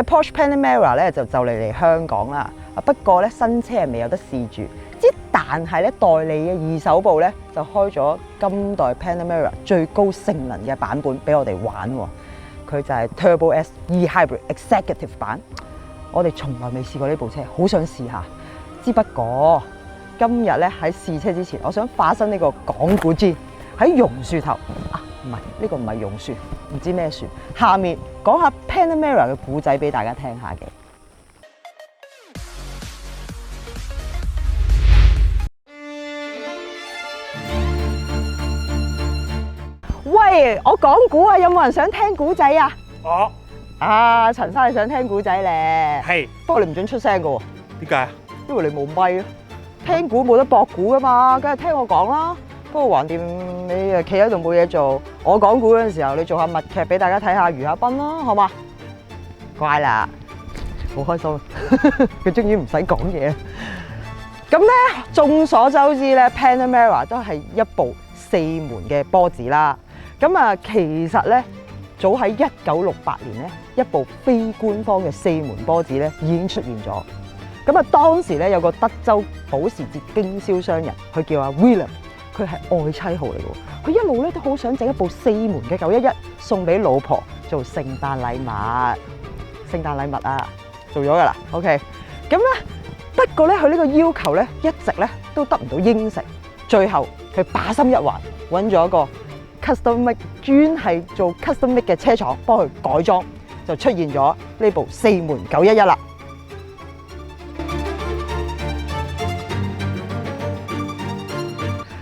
嘅 Porsche Panamera 咧就嚟香港啦。不過咧新車係未有得試住，但係咧代理嘅二手部咧就開咗今代 Panamera 最高性能嘅版本俾我哋玩喎。佢就係 Turbo S E-Hybrid Executive 版。我哋從來未試過呢部車，好想試下。之不過今日咧喺試車之前，我想化身呢個講古豬喺榕樹頭唔係呢個唔係榕樹，唔知咩樹。下面講下 Panamera 嘅故仔俾大家聽下嘅。喂，我講古啊，有冇人想聽古仔啊？陳生你想聽古仔咧？係，不過你唔准出聲噶喎。點解啊？因為你冇咪咯。聽古冇得駁古噶嘛，梗係聽我講啦。不過橫掂你誒企喺度冇嘢做，我講古嗰陣時候，你做下默劇俾大家睇下，娛下賓啦，好嘛？乖啦，好開心，佢終於唔使講嘢。咁咧，眾所周知咧 ，Panamera 都係一部4門嘅波子啦。咁啊，其實咧，早喺1968年咧，一部非官方嘅4門波子咧已經出現咗。咁啊，當時咧有個德州保時捷經銷商人，佢叫阿 William， 佢係愛妻號嚟嘅。佢一路咧都好想整一部4門嘅911送俾老婆做聖誕禮物。聖誕禮物啊，做咗噶啦 ，OK。咁咧，不過咧佢呢個要求咧一直咧都得唔到應承。最後佢把心一橫，揾咗一個custom make 專係做 custom make 嘅車廠幫佢改裝，就出現咗呢部4門911啦。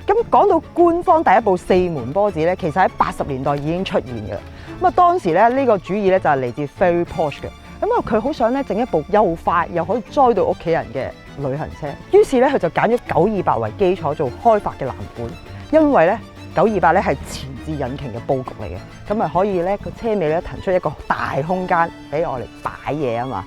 咁講到官方第一部4門波子咧，其實喺80年代已經出現嘅。咁啊，當時咧呢個主意咧就係嚟自 Ferry Porsche 嘅。咁啊，佢好想咧整一部又快又可以載到屋企人嘅旅行車。於是咧佢就揀咗928為基礎做開發嘅藍本，因為咧928咧係前置引擎嘅佈局嚟嘅，咁啊可以咧個車尾咧騰出一個大空間俾我哋擺嘢啊嘛。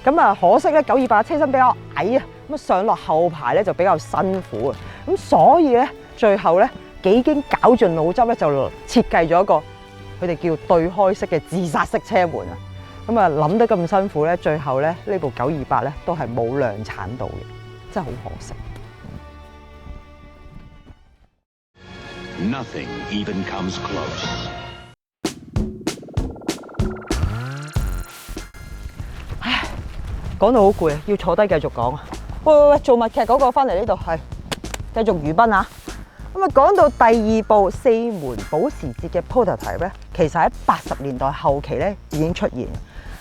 咁啊可惜咧928車身比較矮啊，咁啊上落後排咧就比較辛苦啊。咁所以咧最後咧幾經絞盡腦汁咧就設計咗一個佢哋叫對開式嘅自殺式車門啊。咁啊諗得咁辛苦咧，最後咧呢部928咧都係冇量產到嘅，真係好可惜。Nothing even comes close. 唉，講到好攰啊，要坐低繼續講啊！喂，做默劇嗰個翻嚟呢度係繼續娛賓啊！咁啊，講到第2部4門保時捷嘅 prototype 咧，其實喺80年代後期咧已經出現。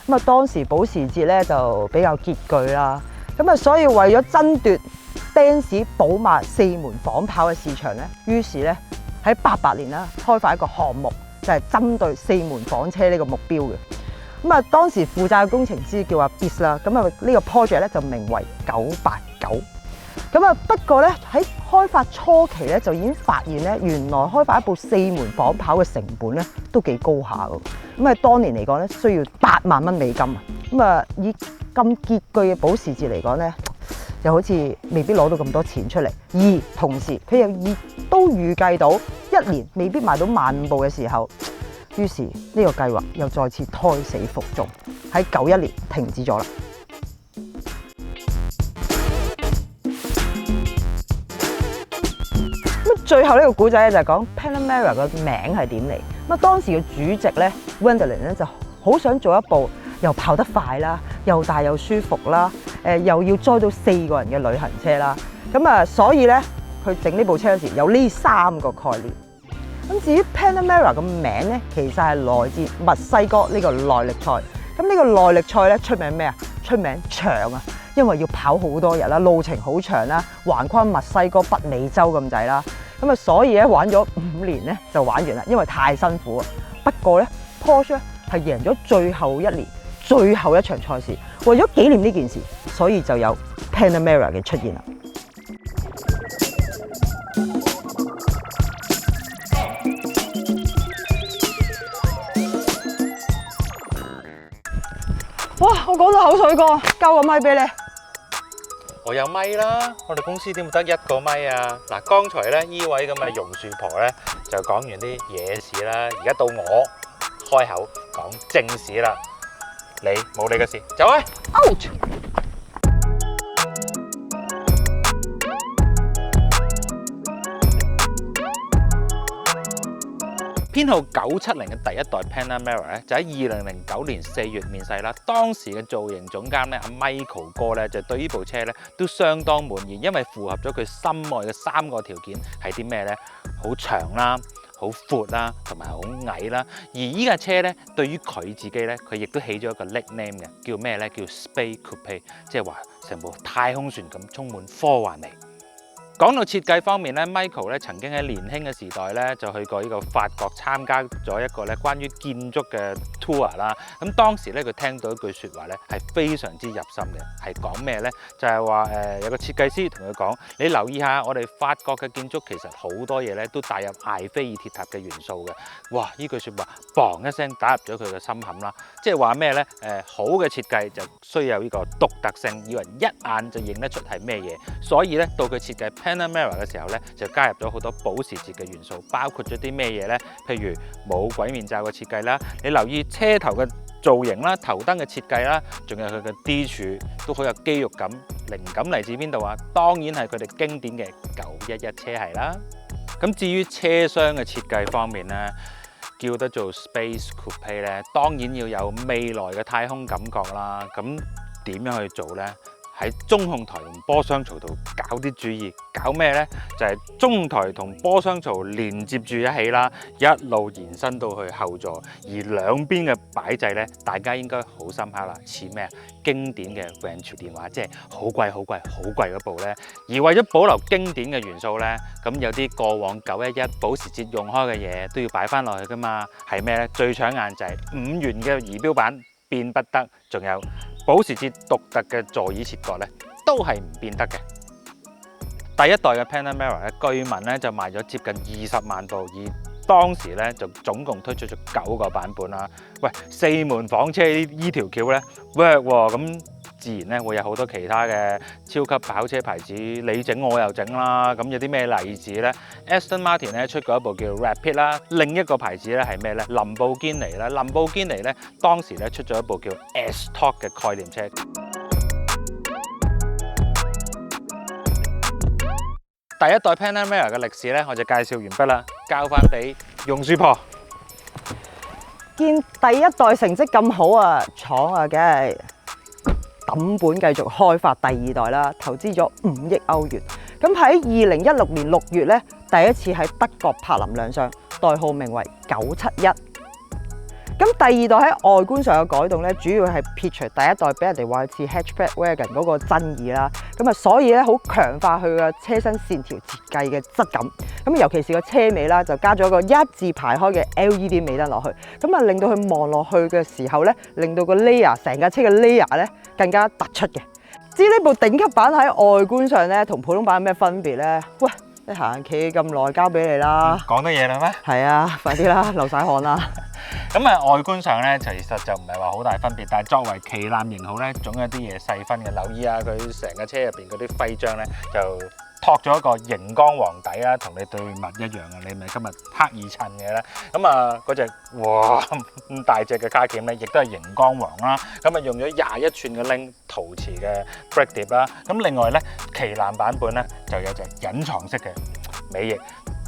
咁啊，當時保時捷咧就比較拮據啦，咁啊，所以為咗爭奪賓士、寶馬4門仿跑嘅市場咧，於是咧喺88年啦開發一個項目，就係針對4門房車呢個目標嘅。咁啊，當時負責嘅工程師叫阿 Bis 啦，咁啊呢個 project 咧就名為989。咁啊，不過咧喺開發初期咧就已經發現咧，原來開發一部4門仿跑嘅成本咧都幾高下㗎。咁啊，當年嚟講咧需要8萬蚊美金啊。咁啊，以咁拮據嘅保時捷嚟講咧，又好似未必攞到咁多錢出嚟。而同時佢又都預計到1年未必賣到15000部嘅時候，於是呢個計劃又再次胎死腹中，喺91年停止咗啦。最後呢個古仔咧就係講 Panamera 個名係點嚟。咁啊，當時嘅主席咧 Wendelin 咧就好想做一部又跑得快啦，又大又舒服啦，又要載到4個人嘅旅行車啦。咁啊，所以咧佢整呢部車嗰時有呢3個概念。咁至於 Panamera 個名咧，其實係來自墨西哥呢個耐力賽。咁呢個耐力賽咧出名咩啊？出名長啊，因為要跑好多日啦，路程好長啦，橫跨墨西哥、北美洲咁滯啦。咁啊，所以咧玩咗5年咧就玩完啦，因為太辛苦啊。不過咧 Porsche 咧係贏咗最後1年最後一場賽事，為咗紀念呢件事，所以就有 Panamera 嘅出現啦。哇！我講到口水乾，交個咪俾你。我有咪啦，我哋公司點會得1個咪啊？嗱，剛才咧呢位咁嘅榕樹婆咧就講完啲野事啦，而家到我開口講正事啦。你冇你嘅事，走啊 out。編號970嘅第一代 Panamera 咧，就喺2009年4月面世啦。當時嘅造型總監咧，阿 Michael 哥咧，就對呢部車咧都相當滿意，因為符合咗佢心愛嘅3個條件係啲咩咧？好長啦，好闊啦，同埋好矮啦。而依架車咧，對於佢自己咧，佢亦都起咗一個 nickname 嘅，叫咩咧？叫 Space Coupe， 即係話成部太空船咁充滿科幻味。講到設計方面咧 ，Michael 咧曾經喺年輕嘅時代咧就去過呢個法國參加咗一個咧關於建築嘅 tour 啦。咁當時咧佢聽到一句説話咧係非常之入心嘅，係講咩咧？就係話有個設計師同佢講：你留意下我哋法國嘅建築其實好多嘢咧都帶入埃菲爾鐵塔嘅元素嘅。哇！呢句説話砰一聲打入咗佢嘅心坎啦。即係話咩咧？好嘅設計就需要有呢個獨特性，以為一眼就認得出係咩嘢。所以咧到佢設計Panamera 嘅時候咧，就加入咗好多保時捷嘅元素，包括咗啲咩嘢咧？譬如冇鬼面罩嘅設計啦，你留意車頭嘅造型啦、頭燈嘅設計啦，仲有佢嘅 D 柱都好有肌肉感。靈感嚟自邊度啊？當然係佢哋經典嘅911車系啦。咁至於車廂嘅設計方面咧，叫得做 Space Coupe 咧，當然要有未來嘅太空感覺啦。咁點樣去做咧？喺中控台同波箱槽度搞啲注意，搞咩呢？就係中控台同波箱槽連接住一起啦，一路延伸到去後座，而兩邊嘅擺掣呢，大家應該好深刻啦，似咩啊？經典嘅 Range 電話，即係好貴嗰部呢。而為咗保留經典嘅元素呢，咁有啲過往911保時捷用開嘅嘢都要擺翻落去噶嘛。係咩呢？最搶眼就係5元嘅儀表板變不得，仲有保時捷獨特嘅座椅設計咧，都係唔變得嘅。第一代嘅 Panamera 咧，據聞咧就賣咗接近20萬部，而當時咧就總共推出咗9個版本啦。喂，4門房車呢條橋咧 work 喎，咁自然咧會有好多其他嘅超級跑車牌子，你整我又整啦。咁有啲咩例子咧 ？Aston Martin 咧出過一部叫 Rapid 啦，另一個牌子咧係咩咧？林布堅尼啦，林布堅尼咧當時咧出咗一部叫 S-Top 嘅概念車。第一代 Panamera 嘅歷史咧，我就介紹完畢啦，交翻俾榕樹婆。見第一代成績咁好啊，廠啊梗係抌本繼續開發第二代啦，投資咗5億歐元。咁喺2016年6月咧，第一次喺德國柏林亮相，代號名為971。咁第二代喺外觀上嘅改動咧，主要係撇除第一代俾人哋話似 hatchback wagon 嗰個爭議啦。咁啊，所以咧好強化佢嘅車身線條設計嘅質感。咁尤其是個車尾啦，就加咗個一字排開嘅 LED 尾燈落去，咁啊令到佢望落去嘅時候咧，令到個 layer 成架車嘅 layer 咧更加突出嘅。至於呢部頂級版喺外觀上咧，同普通版有咩分別咧？喂，你行企咁耐，交俾你啦。講得嘢啦咩？係啊，快啲啦，流晒汗啦。咁啊，外觀上咧，其實就唔係話好大分別，但係作為旗艦型號咧，總有啲嘢細分嘅。留意下佢成架車入邊嗰啲徽章咧，就托咗一個熒光黃底啦，同你對襪一樣啊！你咪今日刻意襯嘅啦。咁啊，嗰隻哇咁大隻嘅卡鉗咧，亦都係熒光黃啦。咁啊，用咗21寸嘅鈴陶瓷嘅 brake 碟啦。咁另外咧，旗艦版本咧就有隻隱藏式嘅尾翼。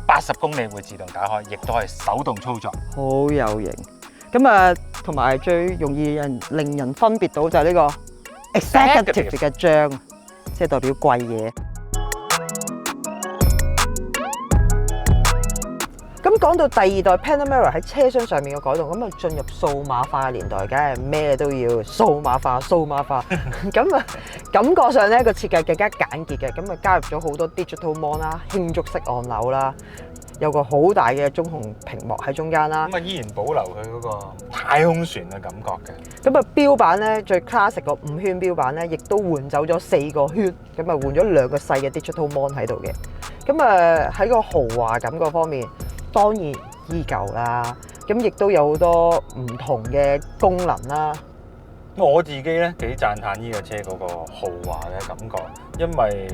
80公里會自動打開，亦都係手動操作，好有型。咁啊，同埋最容易令人分別到就係呢個 executive 嘅章，即係代表貴嘢。咁講到第二代 Panamera 喺車廂上面嘅改動，咁啊進入數碼化嘅年代，梗係咩都要數碼化。咁啊感覺上咧個設計更加簡潔嘅，咁啊加入咗好多 digital mon 啦、輕觸式按鈕啦，有個好大嘅中控屏幕喺中間啦。咁啊依然保留佢嗰個太空船嘅感覺嘅。咁啊標板咧最 classic 個5圈標板咧，亦都換走咗4個圈，咁啊換咗2個細嘅 digital mon 喺度嘅。咁啊喺個豪華感嗰方面，當然依舊啦，咁亦都有好多唔同嘅功能啦。我自己咧幾讚歎呢個車嗰個豪華嘅感覺，因為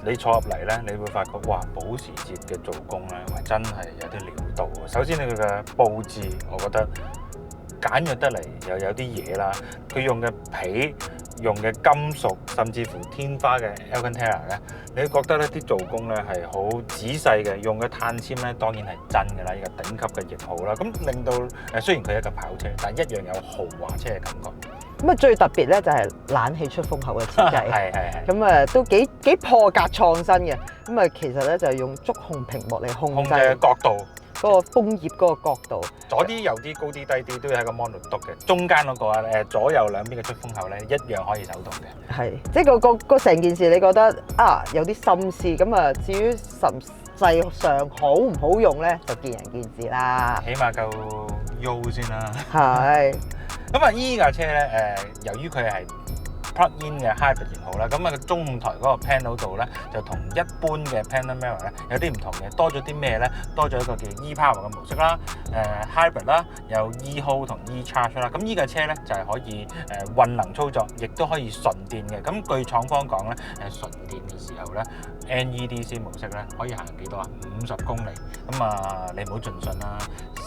你坐入嚟咧，你會發覺哇，保時捷嘅做工咧，真係有啲料到。首先佢嘅佈置，我覺得簡約得嚟又有啲嘢啦。佢用嘅皮、用嘅金屬，甚至乎天花嘅 Alcantara 咧，你覺得呢啲做工咧係好仔細嘅，用嘅碳纖咧當然係真㗎啦，呢個頂級嘅型號啦。咁令到雖然佢係一架跑車，但一樣有豪華車嘅感覺。咁啊最特別咧就係冷氣出風口嘅設計，係。咁啊都幾破格創新嘅。咁啊其實咧就係用觸控屏幕嚟控制嘅角度，嗰個風葉嗰個角度，左啲右啲高啲低啲都要喺個 mon 度篤嘅。中間嗰個左右兩邊嘅出風口咧一樣可以手動嘅。係即係個成件事，你覺得啊有啲心思。咁啊至於實際上好唔好用咧，就見仁見智啦。起碼夠 U 先啦。係。咁啊，依架車咧由於佢係 plug-in 嘅 hybrid 型號啦，咁啊個中控台嗰個 panel 度咧就同一般嘅 Panamera 咧有啲唔同嘅，多咗啲咩咧？多咗一個叫 ePower 嘅模式啦，hybrid 啦，有 eHold 同 eCharge 啦。咁依架車咧就係可以混能操作，亦都可以純電嘅。咁據廠方講咧，純電嘅時候咧 NEDC 模式咧可以行幾多啊？50公里。咁啊，你唔好盡信啦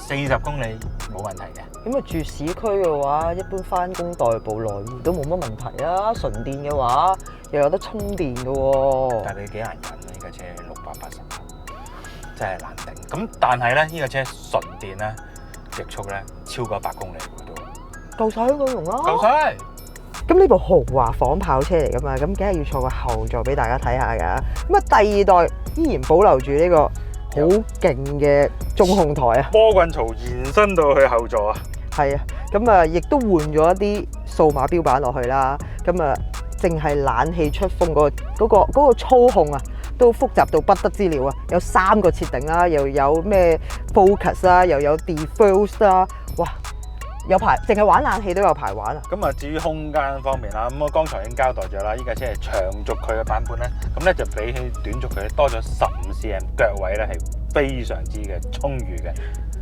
，40公里冇問題嘅。咁啊住市區嘅話，一般翻工代步來回都冇乜問題啊。純電嘅話又有得充電嘅喎。但係你幾難忍啊？呢架車680蚊，真係難頂。咁但係咧，呢架車純電咧，極速咧超過100公里喎都。夠晒香港用啦。夠晒。咁呢部豪華仿跑車嚟㗎嘛，咁梗係要坐個後座俾大家睇下㗎。咁啊第二代依然保留住呢個好勁嘅中控台啊。波棍槽延伸到去後座啊。係啊，咁啊亦都換咗一啲數碼標板落去啦。咁啊，淨係冷氣出風嗰個操控啊，都複雜到不得之了啊！有3個設定啦，又有咩 focus 啦，又有 defrost 啦，哇！有排淨係玩冷氣都有排玩啊！咁啊，至於空間方面啦，咁我剛才已經交代咗啦，呢架車係長軸距嘅版本咧，咁咧就比起短軸距多咗15cm，腳位咧係非常之嘅充裕嘅。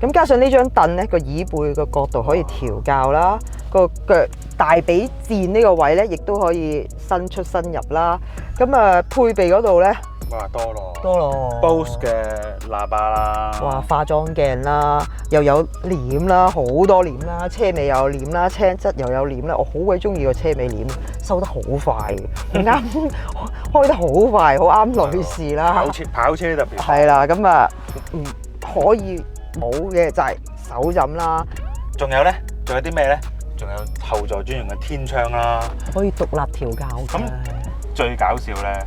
咁加上呢張凳咧，個椅背個角度可以調校啦，個腳大髀墊呢個位咧，亦都可以伸出伸入啦。咁啊，配備嗰度咧，哇多咯，Bose 嘅喇叭啦，哇化妝鏡啦，又有簾啦，好多簾啦，車尾又有簾啦，車側又有簾啦，我好鬼中意個車尾簾，收得好快嘅，好啱開得好快，好啱女士啦。跑車特別係啦，咁啊可以冇嘅就係手枕啦。仲有咧，仲有啲咩咧？仲有後座專用嘅天窗啦，可以獨立調校嘅。咁最搞笑咧，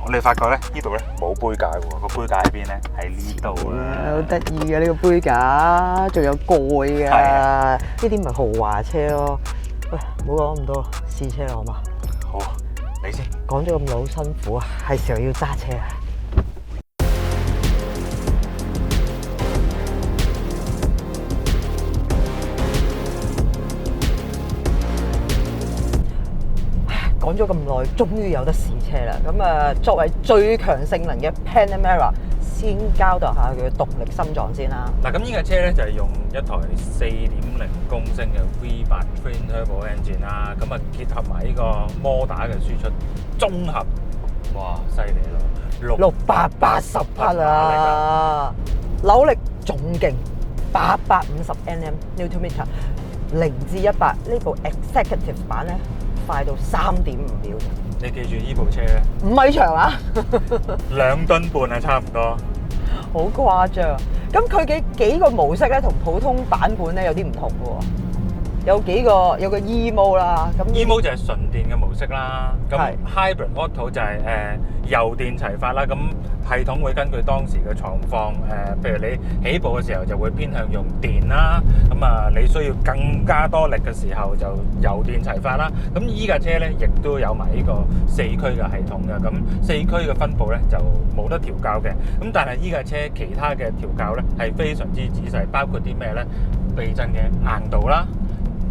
我哋發覺咧呢度咧冇杯架喎，個杯架喺邊咧？喺呢度啦。好得意嘅呢個杯架，仲有蓋嘅。呢啲咪豪華車咯。喂，唔好講咁多，試車啦好嘛？好，你先。講咗咁耐好辛苦啊，係時候要揸車啊！講咗咁耐，終於有得試車啦！咁啊，作為最強性能嘅 Panamera，先交代下佢嘅動力心臟先啦。嗱，咁呢架車咧就係用一台4.0公升嘅 V8 Twin Turbo Engine 啦，咁啊結合埋呢個摩打嘅輸出，綜合，哇，犀利咯，680匹啊！扭力仲勁，850 Nm，0至100呢部 Executive 版咧，快到3.5秒。你記住呢部車咧，5米長啊，2噸半啊，差唔多。好誇張。咁佢嘅幾個模式咧，同普通版本咧有啲唔同嘅喎。有個 E Mode 啦，咁 E Mode 就係純電嘅模式啦。咁 Hybrid Auto 就係油電齊發啦。咁系統會根據當時嘅狀況，譬如你起步嘅時候就會偏向用電啦。咁啊，你需要更加多力嘅時候就油電齊發啦。咁依架車咧亦都有埋呢個4驅嘅系統嘅。咁4驅嘅分佈咧就冇得調校嘅。咁但係依架車其他嘅調校咧係非常之仔細，包括啲咩咧？避震嘅硬度啦。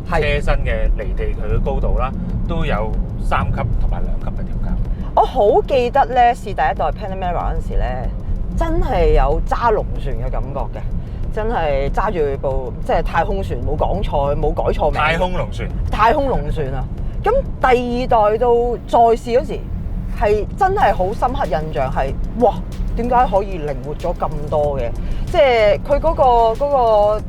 車身嘅離地佢嘅高度啦，都有3級同埋2級嘅調校。我好記得咧，試第一代 Panamera 嗰陣時咧，真係有揸龍船嘅感覺嘅，真係揸住部即係太空船，冇講錯，冇改錯名。太空龍船。太空龍船啊！咁第二代到再試嗰時，係真係好深刻印象係，哇！點解可以靈活咗咁多嘅？即係佢嗰個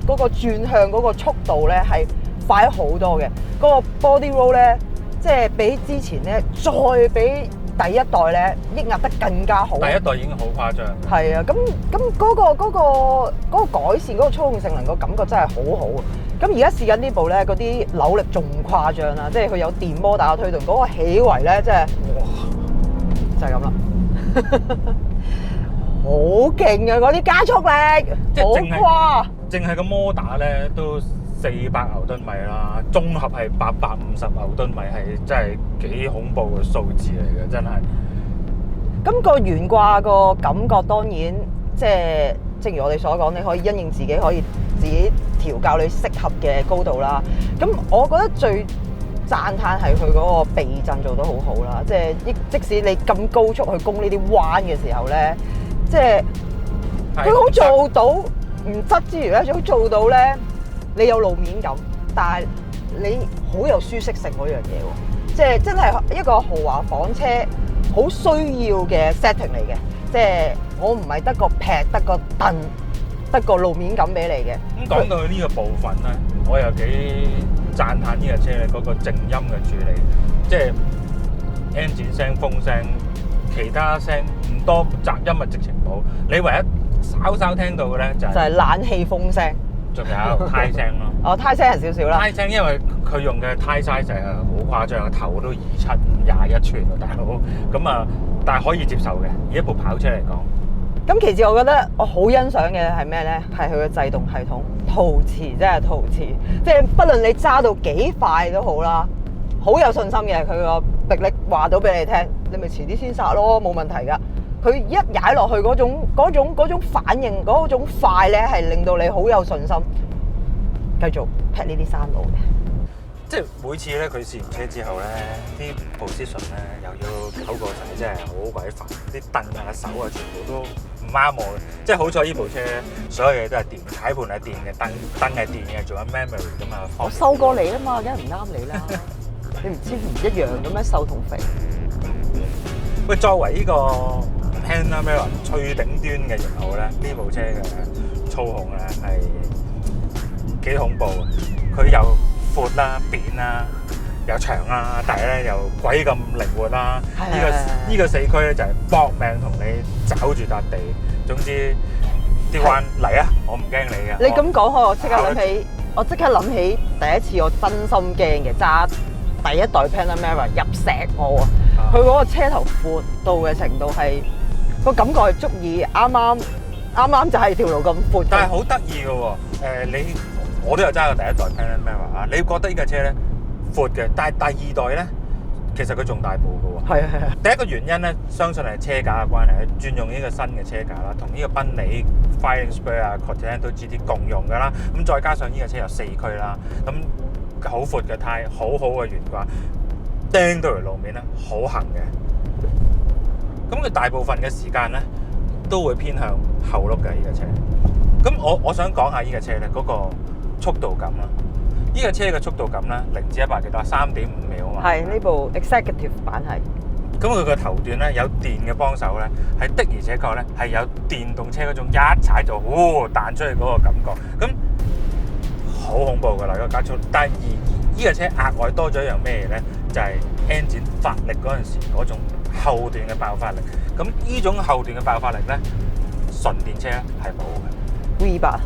嗰個轉向嗰個速度咧係快咗好多嘅，嗰、個 body roll 咧即係比之前咧再比第一代咧抑壓得更加好。第一代已經好誇張。係啊，咁嗰個改善嗰個操控性能個感覺真係好好啊！咁而家試緊呢部咧，嗰啲扭力仲誇張啦，即係佢有電摩打推動，嗰、個起圍咧，即係哇，就係咁啦，好勁啊！嗰啲加速力，即係好誇。淨係個摩打咧都400牛頓米啦，綜合係850牛頓米，係真係幾恐怖嘅數字嚟嘅，真係。咁個懸掛個感覺當然即係正如我哋所講，你可以因應自己，可以自己調校你適合嘅高度啦。咁我覺得最讚歎係佢嗰個避震做得好好啦，即係即使你咁高速去攻呢啲彎嘅時候咧，即係佢好做到唔側之餘咧，仲做到咧你有路面感，但係你好有舒適性嗰樣嘢喎，即係真係一個豪華房車好需要嘅 setting 嚟嘅，即係我唔係得個劈得個凳得個路面感俾你嘅。咁講到呢個部分咧，我又幾讚歎呢架車咧嗰個靜音嘅處理，即係 engine 聲、風聲，其他聲唔多，雜音啊直情冇。你唯一稍稍聽到嘅咧就係冷氣風聲，仲有胎聲咯。哦，胎聲係少少啦。胎聲因為佢用嘅胎 size 係好誇張，頭都27521寸喎，大佬。咁啊，但係可以接受嘅，以一部跑車嚟講。咁其次，我覺得我好欣賞嘅係咩咧？係佢嘅制動系統，陶瓷真係陶瓷，即係不論你揸到幾快都好啦，好有信心嘅。佢個迫力話到俾你聽，你咪遲啲先剎咯，冇問題㗎。佢一踩落去嗰種反應，嗰種快咧，係令到你好有信心，繼續劈呢啲山路嘅。即係每次咧，佢試完車之後咧，啲 position 咧又要搞個仔，真係好鬼煩。啲凳啊、手啊，全部都唔啱我嘅。即係好彩呢部車，所有嘢都係電，軚盤係電嘅，燈係電嘅，仲有 memory 㗎嘛。我瘦過你啊嘛，梗係唔啱你啦。你唔知唔一樣嘅咩？瘦同肥。喂，作為呢個 Panamera 最頂端嘅型號咧，呢部車嘅操控咧係幾恐怖嘅。佢又闊啦、扁啦、又長啦，但係咧又鬼咁靈活啦。呢個四驅咧就係搏命同你抓住笪地。總之啲彎嚟啊，我唔驚你嘅。你咁講開，我即刻諗起第一次我真心驚嘅揸第一代 Panamera 入石澳啊！佢嗰個車頭闊到嘅程度係個感覺係足以啱啱就係條路咁闊。但係好得意嘅喎，我都有揸過第一代 Panamera 啊！你覺得呢架車咧闊嘅，但係第二代咧其實佢仲大部嘅喎。係啊。第一個原因咧，相信係車架嘅關係，轉用呢個新嘅車架啦，同呢個賓利 Fighting Spirit 啊、Continental GT 共用嘅啦。咁再加上呢架車有4驅啦，咁好闊嘅胎，好好嘅懸掛，釘到條路面咧好行嘅。咁佢大部分嘅時間咧都會偏向後碌嘅呢架車。咁我想講下呢架車咧嗰個速度感啦，呢架車嘅速度感咧0至100幾多？3.5秒啊嘛。係呢部 Executive 版係。咁佢個頭段咧有電嘅幫手咧，係的而且確咧係有電動車嗰種一踩就彈出去嗰個感覺。咁好恐怖㗎啦個加速，但係呢架車額外多咗一樣咩嘢咧？就係 engine 發力嗰陣時嗰種後段嘅爆發力。咁呢種後段嘅爆發力咧，純電車係冇嘅。V8，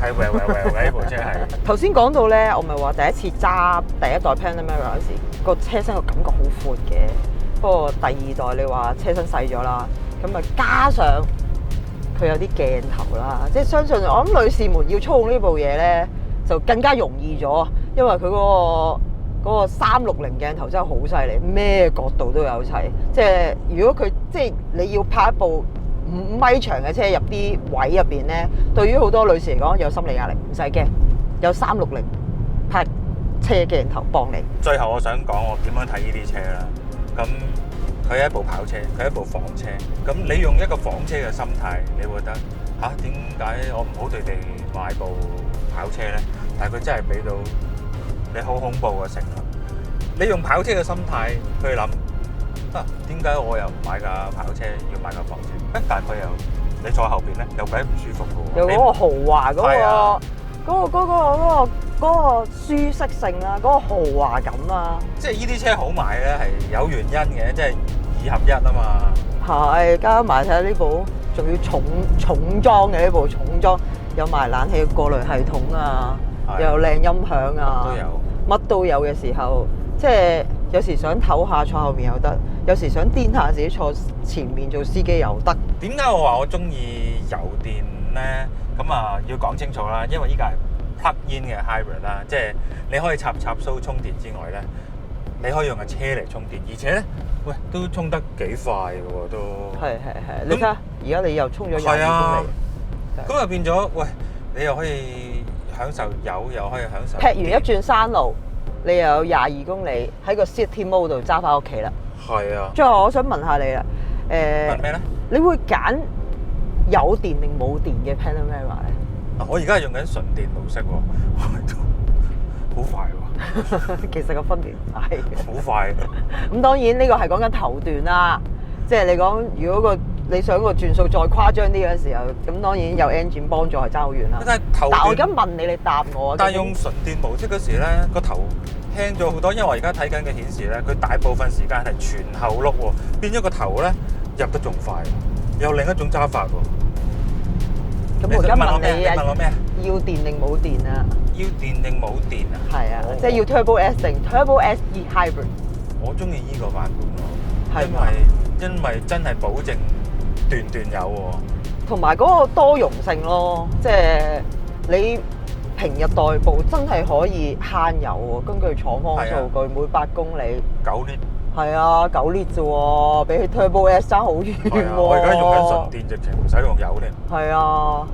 係呢部車係。頭先講到咧，我咪話第一次揸第一代 Panamera 嗰時，個車身個感覺好闊嘅。不過第二代你話車身細咗啦，咁啊加上佢有啲鏡頭啦，即係相信我諗女士們要操控呢部嘢咧，就更加容易咗，因為佢嗰個360鏡頭真係好犀利，咩角度都有齊。即係如果佢即係你要拍一部5米長嘅車入啲位入邊咧，對於好多女士嚟講有心理壓力，唔使驚，有360拍車鏡頭幫你。最後我想講我點樣睇呢啲車啦。咁佢係一部跑車，佢係一部房車。咁你用一個房車嘅心態，你會覺得嚇點解我唔好地買部跑車咧？但係佢真係俾到你好恐怖嘅承諾。你用跑車嘅心態去諗。點解我又唔買架跑車，要買架房車？但係佢又你坐後邊咧又鬼唔舒服嘅喎。有嗰個豪華係啊嗰個舒適性啊，嗰個豪華感啊，即係呢啲車好買咧係有原因嘅，即係二合一啊嘛。係加埋睇下呢部，仲要重裝嘅呢部重裝，有埋冷氣過濾系統啊，係又有靚音響啊，都有。乜都有嘅時候，即係有時想唞下坐後面又得，有時想癲下自己坐前面做司機又得。點解我話我中意油電咧？咁啊要講清楚啦，因為依家係 plug-in 嘅 hybrid 啦，即係你可以插蘇充電之外咧，你可以用架車嚟充電，而且咧，喂都充得幾快嘅喎都。係，你睇下，而家你又充咗22公里，咁就變咗，喂，你又可以享受油，又可以享受。劈完一轉山路，你又有22公里喺個 city mode 度揸翻屋企啦。係啊。最後我想問下你啦，問咩咧？你會揀有電定冇電嘅 Panamera 咧？我而家係用緊純電模式喎，好快喎。其實個分別唔大嘅。好快。咁當然呢個係講緊頭段啦，即係你講如果你想個轉數再誇張啲嘅時候，咁當然有 engine 幫助係爭好遠啦。但係頭段，但我而家問你，你答我。但係用純電模式嗰時咧，個頭輕咗好多，因為我而家睇緊嘅顯示咧，佢大部分時間係全後轆喎，變咗個頭咧入得仲快，有另一種揸法喎。咁我而家問你問我咩？要電定冇電啊？要電定冇電啊？係啊，即係要 Turbo S 定 Turbo SE Hybrid。我中意依個版本咯，係嘛？因為真係保證段有喎。同埋嗰個多容性咯，即係你平日代步真係可以慳油喎。根據廠方數據，每8公里9 lit。係啊，9 lit 啫喎，比起 Turbo S 爭好遠喎。我而家用緊純電，直情唔使用油添。係啊，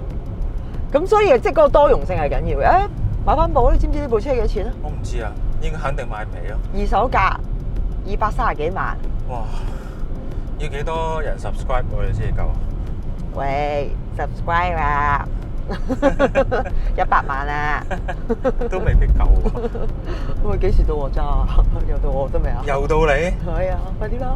咁所以即係嗰個多容性係緊要嘅。買翻部，你知唔知呢部車幾多錢啊？我唔知啊，應該肯定買唔起咯。二手價230幾萬。哇！要幾多人 subscribe 我哋先至夠？喂 ，subscribe 啊，100萬啊，都未必夠喎。咁佢幾時到我揸啊？又到我得未啊？又到你？係啊，快啲啦！